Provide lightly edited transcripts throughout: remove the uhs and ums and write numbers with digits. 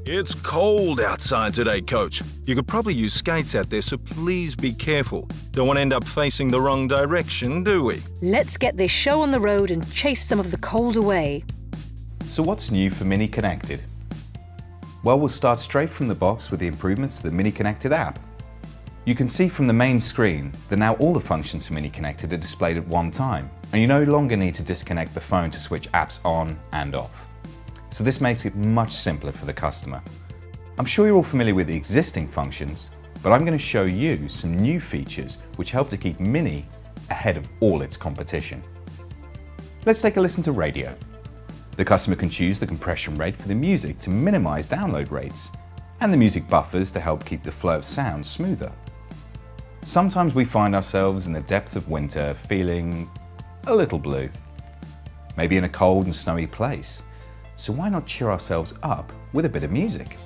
It's cold outside today, Coach. You could probably use skates out there, so please be careful. Don't want to end up facing the wrong direction, do we? Let's get this show on the road and chase some of the cold away. So what's new for Mini Connected? Well, we'll start straight from the box with the improvements to the Mini Connected app. You can see from the main screen that now all the functions for Mini Connected are displayed at one time, and you no longer need to disconnect the phone to switch apps on and off. So this makes it much simpler for the customer. I'm sure you're all familiar with the existing functions, but I'm going to show you some new features which help to keep Mini ahead of all its competition. Let's take a listen to radio. The customer can choose the compression rate for the music to minimize download rates, and the music buffers to help keep the flow of sound smoother. Sometimes we find ourselves in the depths of winter feeling a little blue, maybe in a cold and snowy place. So why not cheer ourselves up with a bit of music?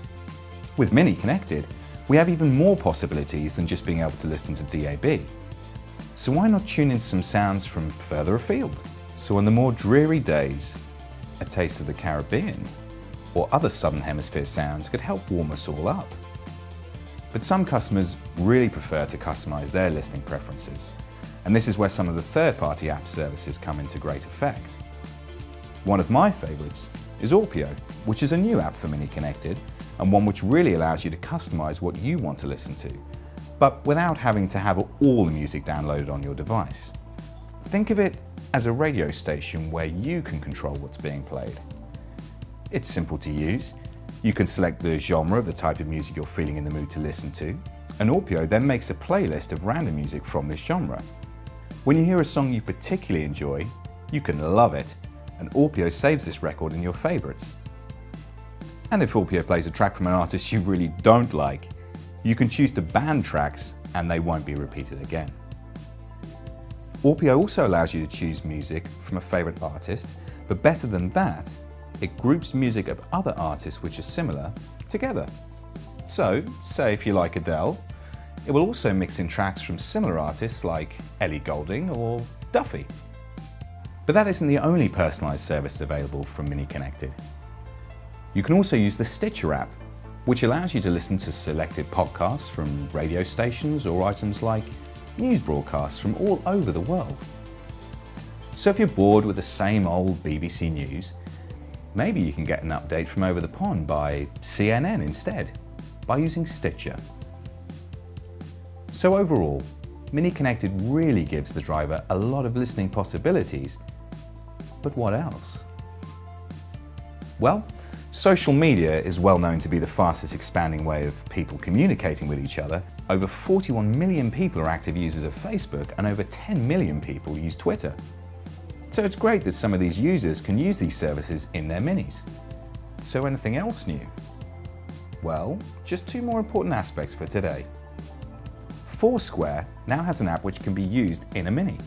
With Mini Connected, we have even more possibilities than just being able to listen to DAB. So why not tune in some sounds from further afield? So on the more dreary days, a taste of the Caribbean or other Southern Hemisphere sounds could help warm us all up. But some customers really prefer to customize their listening preferences, and this is where some of the third-party app services come into great effect. One of my favorites is Orpeo, which is a new app for Mini Connected and one which really allows you to customize what you want to listen to, but without having to have all the music downloaded on your device. Think of it as a radio station where you can control what's being played. It's simple to use. You can select the genre of the type of music you're feeling in the mood to listen to, and Orpeo then makes a playlist of random music from this genre. When you hear a song you particularly enjoy, you can love it, and Orpeo saves this record in your favorites. And if Orpeo plays a track from an artist you really don't like, you can choose to ban tracks and they won't be repeated again. Orpeo also allows you to choose music from a favorite artist, but better than that, it groups music of other artists which are similar together. So, say if you like Adele, it will also mix in tracks from similar artists like Ellie Goulding or Duffy. But that isn't the only personalised service available from Mini Connected. You can also use the Stitcher app, which allows you to listen to selected podcasts from radio stations or items like news broadcasts from all over the world. So if you're bored with the same old BBC News, maybe you can get an update from over the pond by CNN instead, by using Stitcher. So overall, Mini Connected really gives the driver a lot of listening possibilities. But what else? Well, social media is well known to be the fastest expanding way of people communicating with each other. Over 41 million people are active users of Facebook and over 10 million people use Twitter. So it's great that some of these users can use these services in their Minis. So anything else new? Well, just two more important aspects for today. Foursquare now has an app which can be used in a Mini.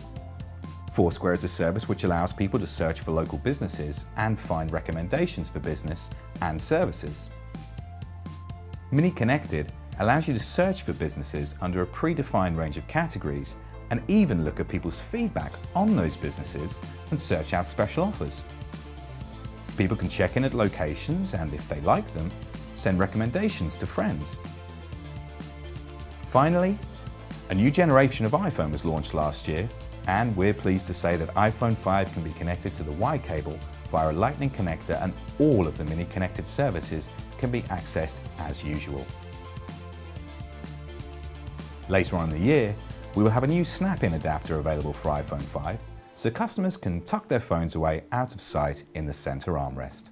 Foursquare is a service which allows people to search for local businesses and find recommendations for business and services. Mini Connected allows you to search for businesses under a predefined range of categories and even look at people's feedback on those businesses and search out special offers. People can check in at locations and, if they like them, send recommendations to friends. Finally, a new generation of iPhone was launched last year, and we're pleased to say that iPhone 5 can be connected to the Y cable via a Lightning connector, and all of the Mini Connected services can be accessed as usual. Later on in the year, we will have a new snap-in adapter available for iPhone 5, so customers can tuck their phones away out of sight in the center armrest.